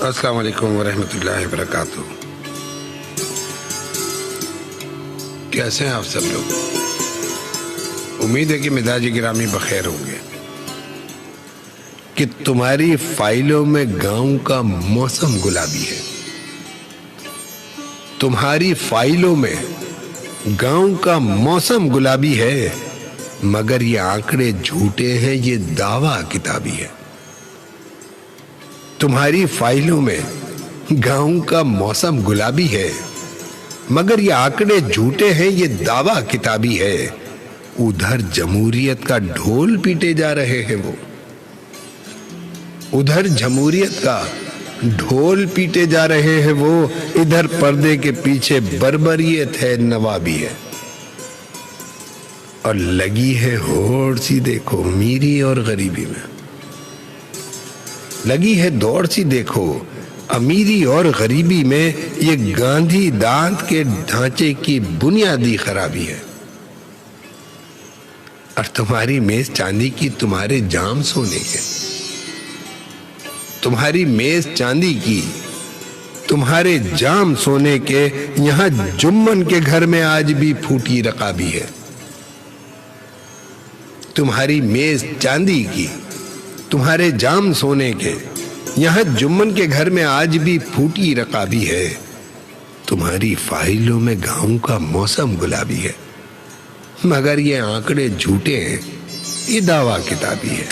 السلام علیکم ورحمۃ اللہ وبرکاتہ۔ کیسے ہیں آپ سب لوگ؟ امید ہے کہ مزاج گرامی بخیر ہوں گے۔ کہ تمہاری فائلوں میں گاؤں کا موسم گلابی ہے، تمہاری فائلوں میں گاؤں کا موسم گلابی ہے، مگر یہ آنکڑے جھوٹے ہیں، یہ دعویٰ کتابی ہے۔ تمہاری فائلوں میں گاؤں کا موسم گلابی ہے، مگر یہ آنکڑے جھوٹے ہیں، یہ دعویٰ کتابی ہے۔ ادھر جمہوریت کا ڈھول پیٹے جا رہے ہیں وہ، ادھر جمہوریت کا ڈھول پیٹے جا رہے ہیں وہ، ادھر پردے کے پیچھے بربریت ہے، نوابی ہے، اور لگی ہے ہوڑ سی دیکھو امیری اور غریبی میں، لگی ہے دوڑ سی دیکھو امیری اور غریبی میں۔ یہ گاندھی دانت کے ڈھانچے کی بنیادی خرابی ہے، اور تمہاری میز چاندی کی، تمہارے جام سونے کے، تمہاری میز چاندی کی، تمہارے جام سونے کے، یہاں جمن کے گھر میں آج بھی پھوٹی رکابی ہے۔ تمہاری میز چاندی کی، تمہارے جام سونے کے، یہاں جمن کے گھر میں آج بھی پھوٹی رکابی ہے۔ تمہاری فائلوں میں گاؤں کا موسم گلابی ہے، مگر یہ آنکڑے جھوٹے ہیں، یہ دعویٰ کتابی ہے۔